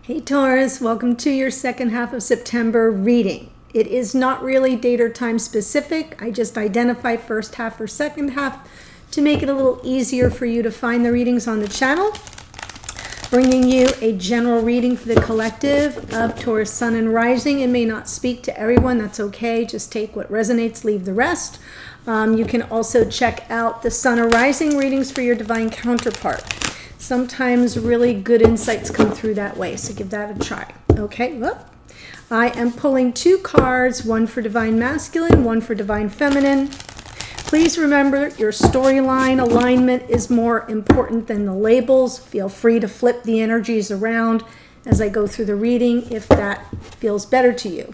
Hey Taurus, welcome to your second half of September reading. It is not really date or time specific. I just identify first half or second half to make it a little easier for you to find the readings on the channel. Bringing you a general reading for the collective of Taurus Sun and Rising. It may not speak to everyone, that's okay. Just take what resonates, leave the rest. You can also check out the Sun or Rising readings for your divine counterpart. Sometimes really good insights come through that way, so give that a try. Okay, well, I am pulling two cards, one for Divine Masculine, one for Divine Feminine. Please remember your storyline alignment is more important than the labels. Feel free to flip the energies around as I go through the reading if that feels better to you.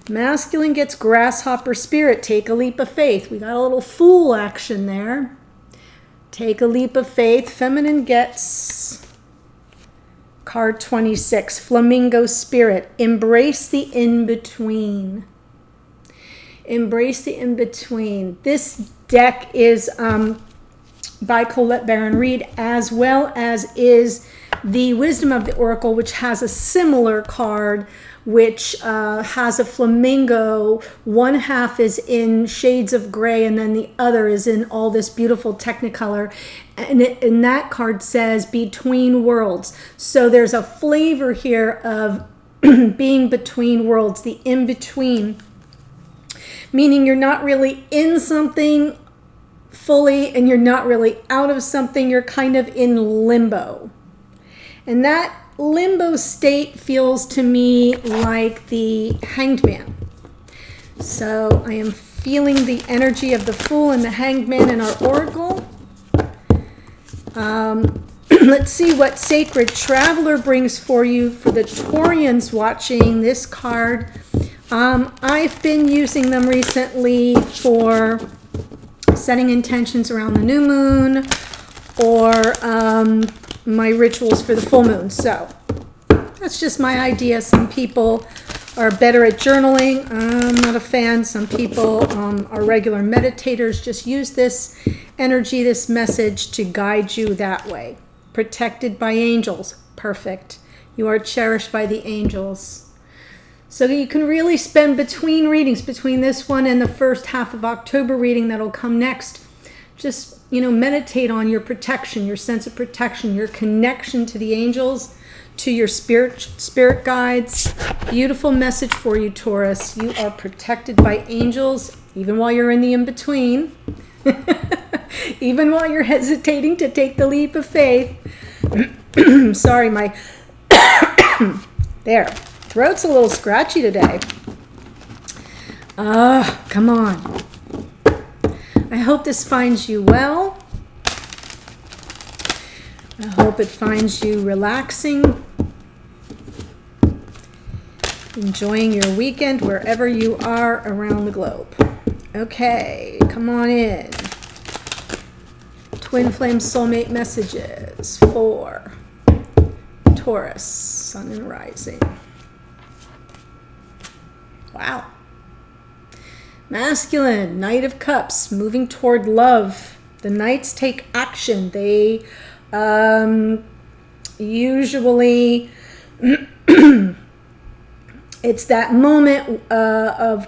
Masculine gets grasshopper spirit, take a leap of faith. We got a little fool action there. Take a leap of faith. Feminine gets card 26, flamingo spirit. Embrace the in-between. Embrace the in-between. This deck is by Colette Baron Reed, as well as is the Wisdom of the Oracle, which has a similar card, which has a flamingo. One half is in shades of gray, and then the other is in all this beautiful technicolor. And that card says between worlds. So there's a flavor here of being between worlds, the in-between. Meaning you're not really in something fully and you're not really out of something. You're kind of in limbo. And that limbo state feels to me like the Hanged Man. So I am feeling the energy of the Fool and the Hanged Man in our oracle. Let's see what Sacred Traveler brings for you for the Taurians watching this card. I've been using them recently for setting intentions around the new moon or my rituals for the full moon. So that's just my idea. Some people are better at journaling. I'm not a fan. Some people are regular meditators. Just use this energy, this message to guide you that way. Protected by angels. Perfect. You are cherished by the angels. So you can really spend between readings, between this one and the first half of October reading that'll come next. Just, meditate on your protection, your sense of protection, your connection to the angels, to your spirit guides. Beautiful message for you, Taurus. You are protected by angels, even while you're in the in-between. Even while you're hesitating to take the leap of faith. Sorry, my... There. Throat's a little scratchy today. Come on. I hope this finds you well. I hope it finds you relaxing. Enjoying your weekend wherever you are around the globe. Okay, come on in. Twin Flame Soulmate messages for Taurus, Sun and Rising. Wow. Masculine, Knight of Cups, moving toward love. The Knights take action. They usually, it's that moment of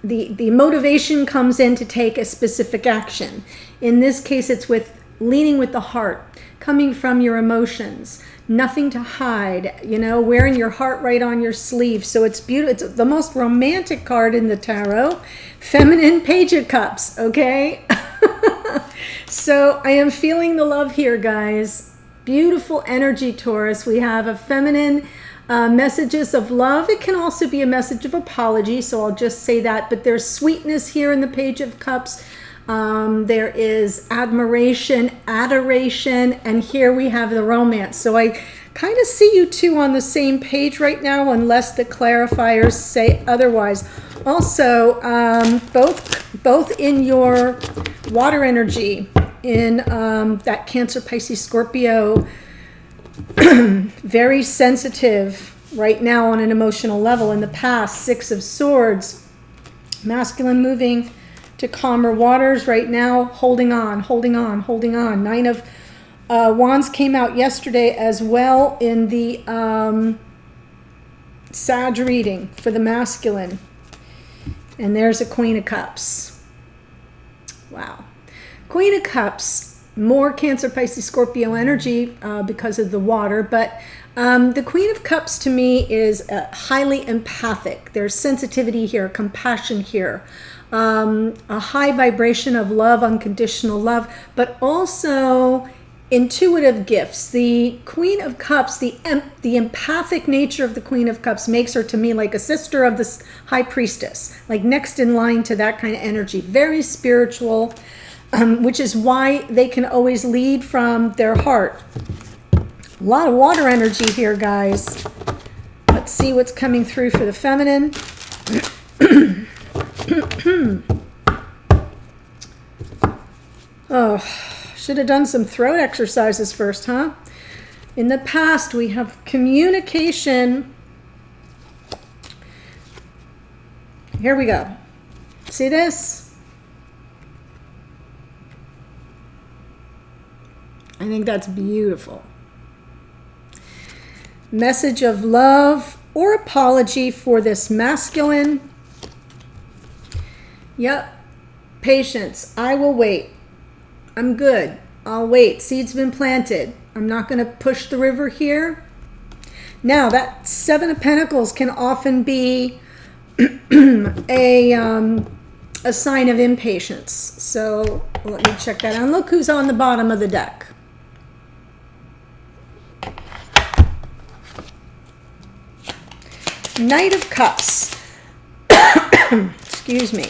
the motivation comes in to take a specific action. In this case, it's with leaning with the heart, coming from your emotions. Nothing to hide, wearing your heart right on your sleeve. So it's beautiful. It's the most romantic card in the tarot. Feminine Page of Cups, okay? So I am feeling the love here, guys. Beautiful energy, Taurus. We have a feminine messages of love. It can also be a message of apology, so I'll just say that. But there's sweetness here in the Page of Cups. There is admiration, adoration, and here we have the romance. So I kind of see you two on the same page right now, unless the clarifiers say otherwise. Also, both in your water energy, in that Cancer, Pisces, Scorpio, very sensitive right now on an emotional level. In the past, Six of Swords, masculine moving to calmer waters right now, holding on. Nine of Wands came out yesterday as well in the Sag reading for the masculine. And there's a Queen of Cups. Wow. Queen of Cups, more Cancer, Pisces, Scorpio energy because of the water. But the Queen of Cups to me is highly empathic. There's sensitivity here, compassion here. A high vibration of love, unconditional love, but also intuitive gifts. The Queen of Cups, the empathic nature of the Queen of Cups makes her to me like a sister of the High Priestess, like next in line to that kind of energy. Very spiritual, which is why they can always lead from their heart. A lot of water energy here, guys. Let's see what's coming through for the feminine. Oh, should have done some throat exercises first, huh? In the past, we have communication. Here we go. See this? I think that's beautiful. Message of love or apology for this masculine. Yep. Patience. I will wait. I'm good. I'll wait. Seed's been planted. I'm not going to push the river here. Now, that Seven of Pentacles can often be a sign of impatience. So let me check that out. Look who's on the bottom of the deck. Knight of Cups. Excuse me.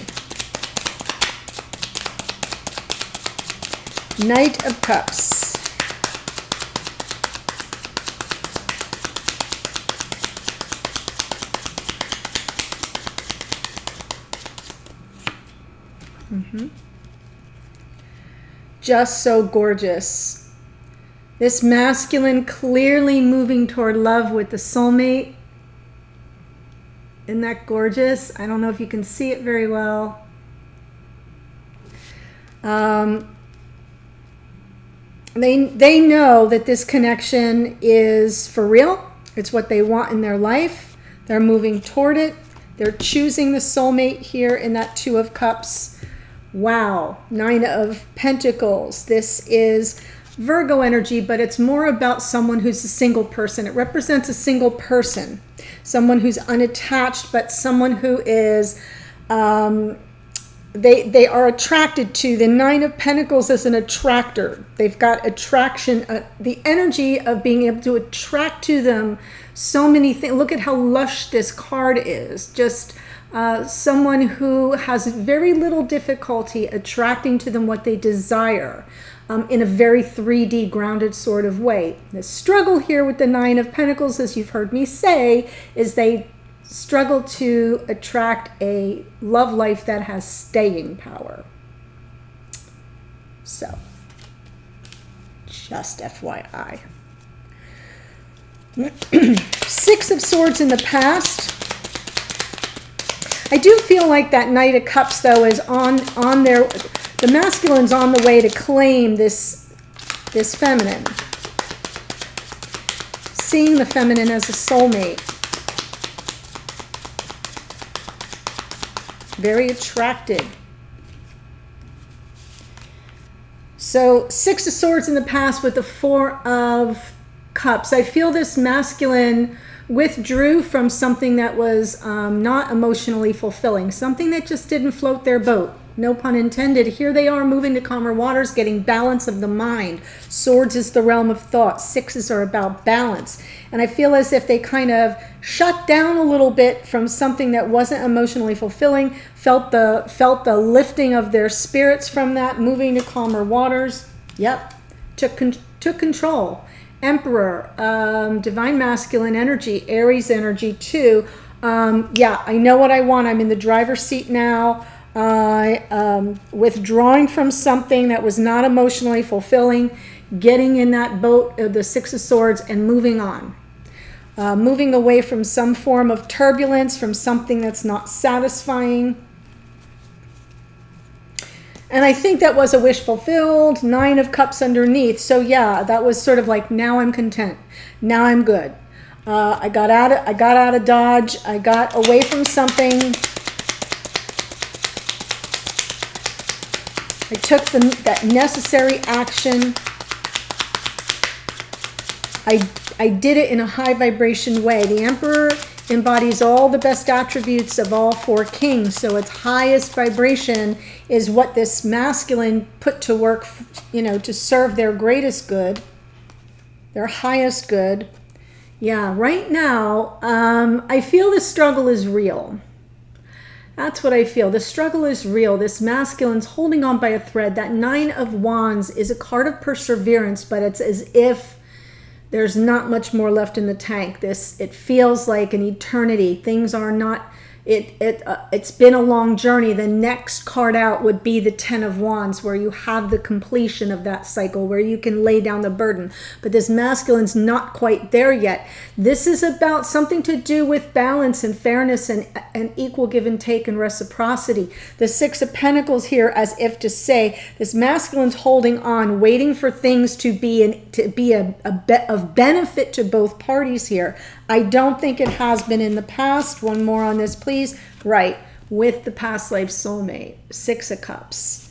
Knight of Cups. Just so gorgeous. This masculine clearly moving toward love with the soulmate. Isn't that gorgeous? I don't know if you can see it very well. They know that this connection is for real. It's what they want in their life. They're moving toward it. They're choosing the soulmate here in that Two of Cups. Wow. Nine of Pentacles. This is Virgo energy, but it's more about someone who's a single person. It represents a single person. Someone who's unattached, but someone who is... They are attracted to the Nine of Pentacles as an attractor. They've got attraction, the energy of being able to attract to them so many things. Look at how lush this card is. Just someone who has very little difficulty attracting to them what they desire in a very 3D grounded sort of way. The struggle here with the Nine of Pentacles, as you've heard me say, is they struggle to attract a love life that has staying power. So, just FYI. Six of Swords in the past. I do feel like that Knight of Cups, though, is on their... The masculine's on the way to claim this feminine. Seeing the feminine as a soulmate. Very attracted. So Six of Swords in the past with the Four of Cups. I feel this masculine withdrew from something that was not emotionally fulfilling. Something that just didn't float their boat. No pun intended. Here they are moving to calmer waters, getting balance of the mind. Swords is the realm of thought. Sixes are about balance. And I feel as if they kind of shut down a little bit from something that wasn't emotionally fulfilling, felt the lifting of their spirits from that, moving to calmer waters. Yep, took control. Emperor, divine masculine energy, Aries energy too. Yeah, I know what I want. I'm in the driver's seat now. Withdrawing from something that was not emotionally fulfilling, getting in that boat of the Six of Swords and moving on. Moving away from some form of turbulence, from something that's not satisfying. And I think that was a wish fulfilled. 9 of Cups underneath. So yeah, that was sort of like, now I'm content. Now I'm good. I got out of Dodge. I got away from something. I took that necessary action. I did it in a high vibration way. The Emperor embodies all the best attributes of all 4 kings. So its highest vibration is what this masculine put to work, you know, to serve their greatest good, their highest good. Yeah, right now, I feel the struggle is real. That's what I feel. The struggle is real. This masculine's holding on by a thread. That 9 of Wands is a card of perseverance, but it's as if there's not much more left in the tank. It feels like an eternity. Things are not, it's been a long journey. The next card out would be the 10 of Wands, where you have the completion of that cycle, where you can lay down the burden. But this masculine's not quite there yet. This is about something to do with balance and fairness and equal give and take and reciprocity. The 6 of Pentacles here, as if to say, this masculine's holding on, waiting for things to be of benefit to both parties here. I don't think it has been in the past. One more on this, please. Right, with the past life soulmate, 6 of Cups.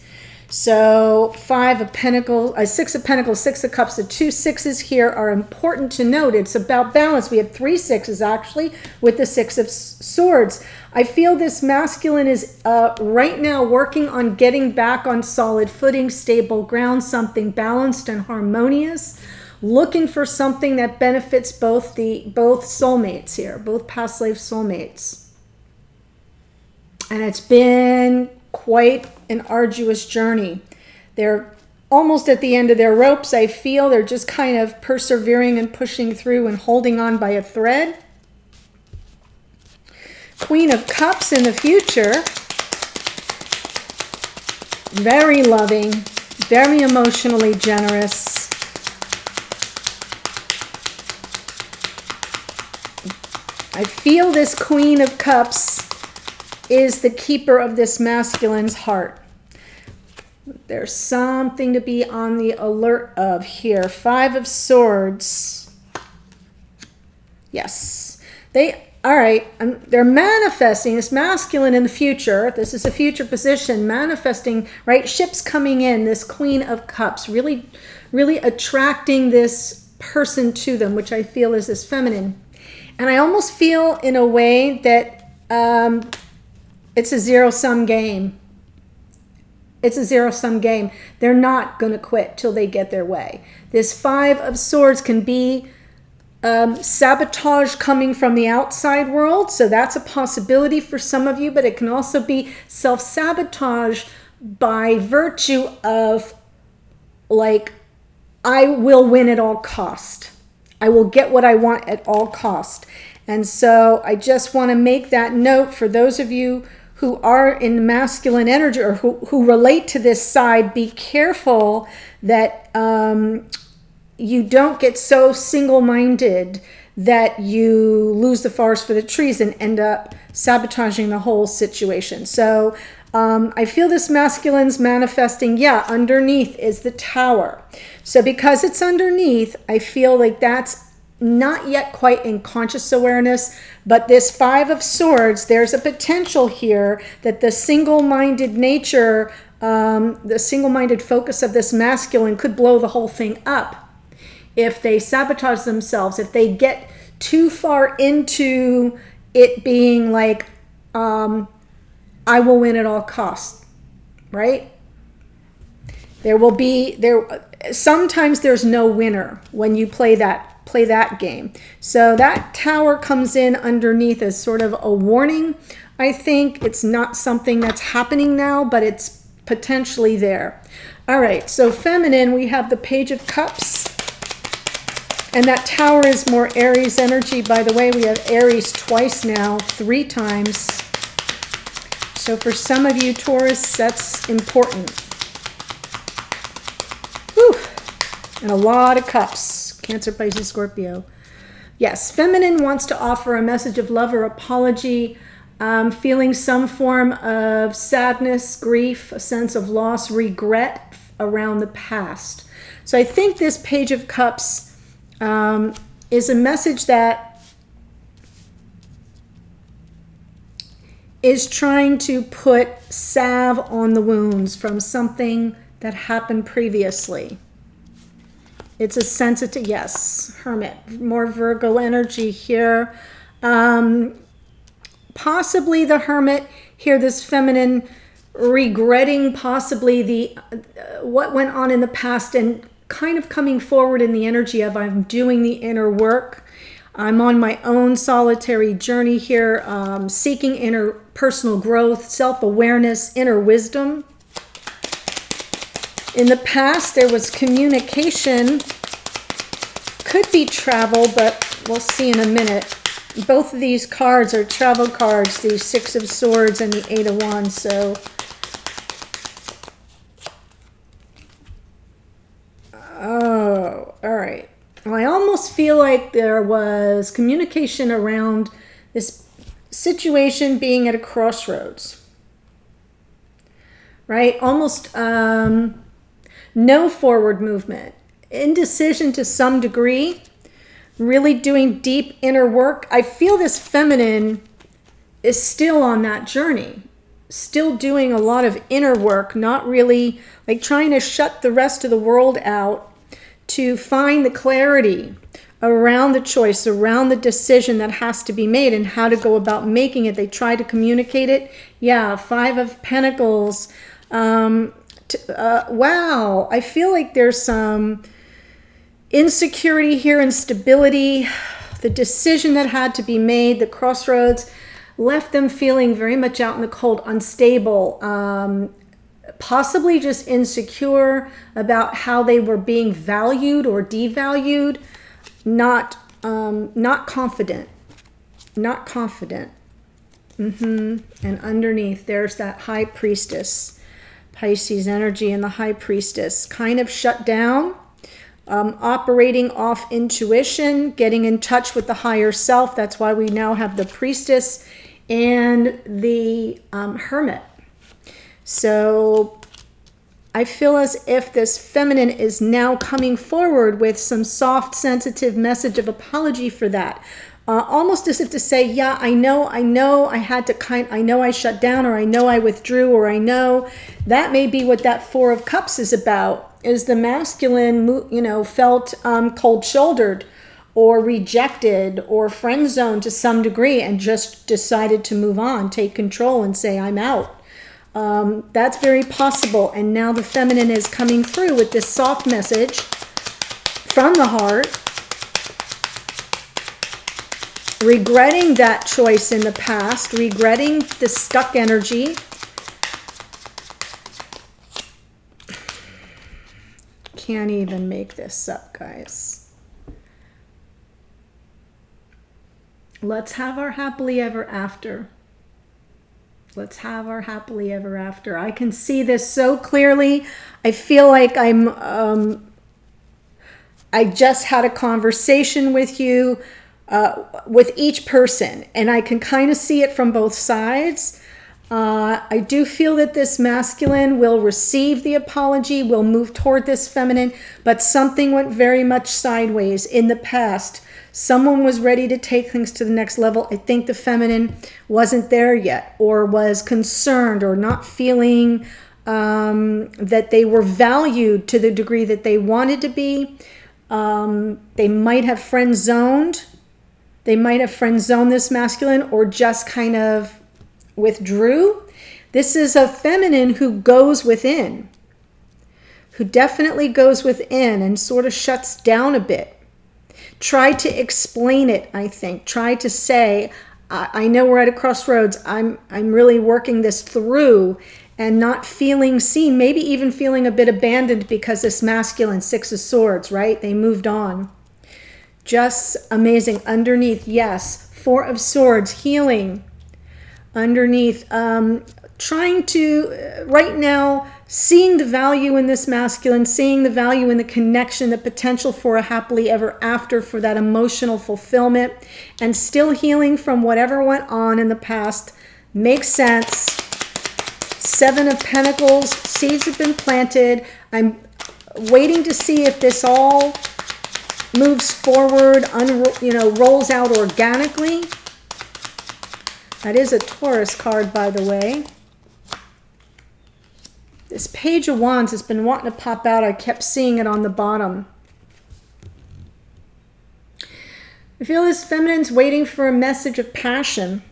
So 5 of Pentacles, 6 of Pentacles, 6 of Cups. The 2 6s here are important to note. It's about balance. We have 3 6s actually with the 6 of Swords. I feel this masculine is right now working on getting back on solid footing, stable ground, something balanced and harmonious. Looking for something that benefits both soulmates here, both past life soulmates. And it's been quite an arduous journey. They're almost at the end of their ropes, I feel. They're just kind of persevering and pushing through and holding on by a thread. Queen of Cups in the future. Very loving, very emotionally generous. I feel this Queen of Cups is the keeper of this masculine's heart. There's something to be on the alert of here. 5 of Swords. Yes. All right. They're manifesting this masculine in the future. This is a future position. Manifesting, right? Ships coming in. This Queen of Cups. Really, really attracting this person to them, which I feel is this feminine. And I almost feel in a way that it's a zero-sum game. It's a zero-sum game. They're not going to quit till they get their way. This 5 of Swords can be sabotage coming from the outside world. So that's a possibility for some of you, but it can also be self-sabotage by virtue of, like, I will win at all cost. I will get what I want at all cost. And so I just want to make that note for those of you who are in masculine energy or who relate to this side. Be careful that you don't get so single-minded that you lose the forest for the trees and end up sabotaging the whole situation. So I feel this masculine's manifesting. Yeah, underneath is the Tower. So because it's underneath, I feel like that's not yet quite in conscious awareness, but this 5 of Swords, there's a potential here that the single-minded nature, the single-minded focus of this masculine could blow the whole thing up if they sabotage themselves, if they get too far into it being like, I will win at all costs, right? Sometimes there's no winner when you play that game. So that Tower comes in underneath as sort of a warning. I think it's not something that's happening now, but it's potentially there. All right, so feminine, we have the Page of Cups. And that Tower is more Aries energy. By the way, we have Aries twice now, 3 times. So for some of you, Taurus, that's important. Whew. And a lot of cups. Cancer, Pisces, Scorpio. Yes, feminine wants to offer a message of love or apology. Feeling some form of sadness, grief, a sense of loss, regret around the past. So I think this Page of Cups is a message that is trying to put salve on the wounds from something that happened previously. It's a sensitive, yes, Hermit, more Virgo energy here. Possibly the Hermit here, this feminine regretting possibly the what went on in the past and kind of coming forward in the energy of I'm doing the inner work. I'm on my own solitary journey here, seeking inner personal growth, self-awareness, inner wisdom. In the past, there was communication, could be travel, but we'll see in a minute. Both of these cards are travel cards, the Six of Swords and the Eight of Wands, so oh, all right. Well, I almost feel like there was communication around this situation being at a crossroads, right? Almost no forward movement, indecision to some degree, really doing deep inner work. I feel this feminine is still on that journey, still doing a lot of inner work, not really like trying to shut the rest of the world out to find the clarity around the choice, around the decision that has to be made and how to go about making it. They try to communicate it. Yeah, Five of Pentacles. Wow, I feel like there's some insecurity here, instability. The decision that had to be made, the crossroads, left them feeling very much out in the cold, unstable, possibly just insecure about how they were being valued or devalued, not confident, not confident. And underneath, there's that High Priestess, Pisces energy, and the High Priestess kind of shut down, operating off intuition, getting in touch with the higher self. That's why we now have the Priestess and the Hermit. So I feel as if this feminine is now coming forward with some soft, sensitive message of apology for that. Almost as if to say, yeah, I know I had to I know I shut down, or I know I withdrew, or I know that may be what that Four of Cups is about, is the masculine, felt cold-shouldered or rejected or friend-zoned to some degree and just decided to move on, take control and say, I'm out. That's very possible. And now the feminine is coming through with this soft message from the heart, regretting that choice in the past, regretting the stuck energy. Can't even make this up, guys. Let's have our happily ever after. Let's have our happily ever after. I can see this so clearly. I feel like I just had a conversation with you, with each person, and I can kind of see it from both sides. I do feel that this masculine will receive the apology, will move toward this feminine, but something went very much sideways in the past. Someone was ready to take things to the next level. I think the feminine wasn't there yet, or was concerned, or not feeling that they were valued to the degree that they wanted to be. They might have friend-zoned. They might have friend-zoned this masculine, or just kind of withdrew. This is a feminine who goes within, who definitely goes within and sort of shuts down a bit. Try to explain it, I think. Try to say, I know we're at a crossroads. I'm really working this through and not feeling seen, maybe even feeling a bit abandoned because this masculine, Six of Swords, right? They moved on. Just amazing. Underneath, yes, Four of Swords, healing. Underneath, trying to, right now, seeing the value in this masculine, seeing the value in the connection, the potential for a happily ever after, for that emotional fulfillment, and still healing from whatever went on in the past. Makes sense. 7 of Pentacles, seeds have been planted. I'm waiting to see if this all moves forward, rolls out organically. That is a Taurus card, by the way. This Page of Wands has been wanting to pop out. I kept seeing it on the bottom. I feel this feminine's waiting for a message of passion.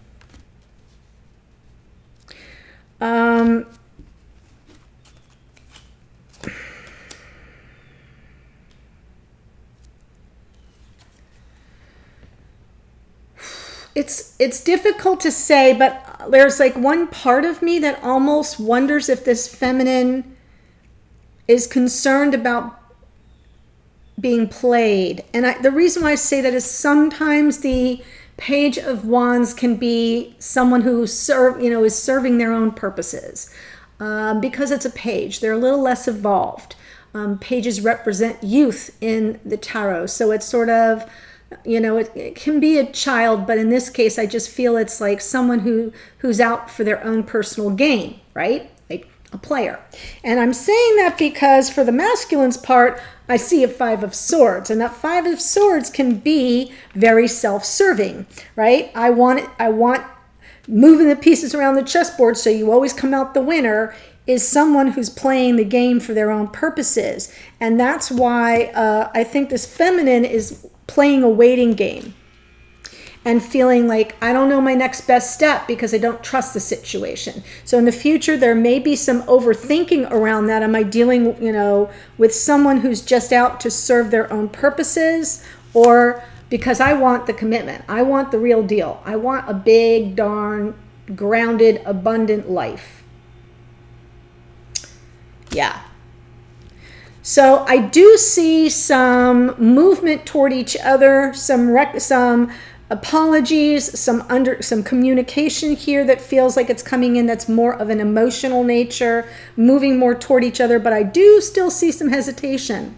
It's difficult to say, but there's like one part of me that almost wonders if this feminine is concerned about being played. And the reason why I say that is sometimes the Page of Wands can be someone who is serving their own purposes. Because it's a page, they're a little less evolved. Pages represent youth in the tarot, so it's sort of, it can be a child, but in this case, I just feel it's like someone who's out for their own personal gain, right? Like a player. And I'm saying that because for the masculine's part, I see a 5 of Swords, and that 5 of Swords can be very self-serving, right? I want moving the pieces around the chessboard so you always come out the winner, is someone who's playing the game for their own purposes. And that's why I think this feminine is playing a waiting game and feeling like, I don't know my next best step because I don't trust the situation. So in the future, there may be some overthinking around that. Am I dealing, with someone who's just out to serve their own purposes, or because I want the commitment, I want the real deal, I want a big, darn, grounded, abundant life. Yeah. So I do see some movement toward each other, some apologies, some communication here that feels like it's coming in that's more of an emotional nature, moving more toward each other, but I do still see some hesitation.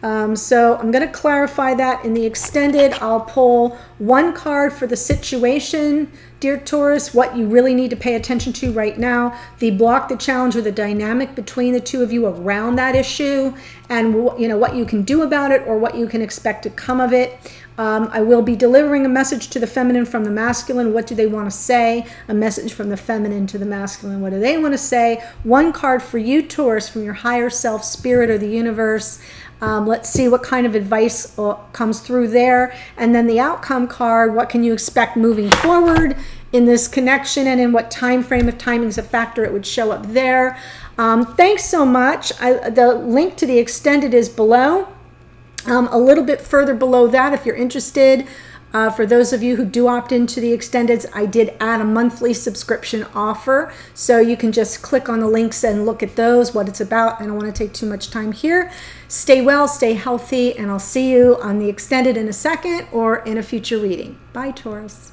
So I'm going to clarify that in the extended. I'll pull one card for the situation, dear Taurus, what you really need to pay attention to right now, the block, the challenge, or the dynamic between the two of you around that issue, and what you can do about it or what you can expect to come of it. I will be delivering a message to the feminine from the masculine. What do they want to say? A message from the feminine to the masculine. What do they want to say? One card for you, Taurus, from your higher self, spirit, or the universe. Let's see what kind of advice comes through there. And then the outcome card, what can you expect moving forward in this connection, and in what time frame, if timing is a factor, it would show up there. Thanks so much. The link to the extended is below. A little bit further below that, if you're interested, for those of you who do opt into the extendeds, I did add a monthly subscription offer. So you can just click on the links and look at those, what it's about. I don't want to take too much time here. Stay well, stay healthy, and I'll see you on the extended in a second or in a future reading. Bye, Taurus.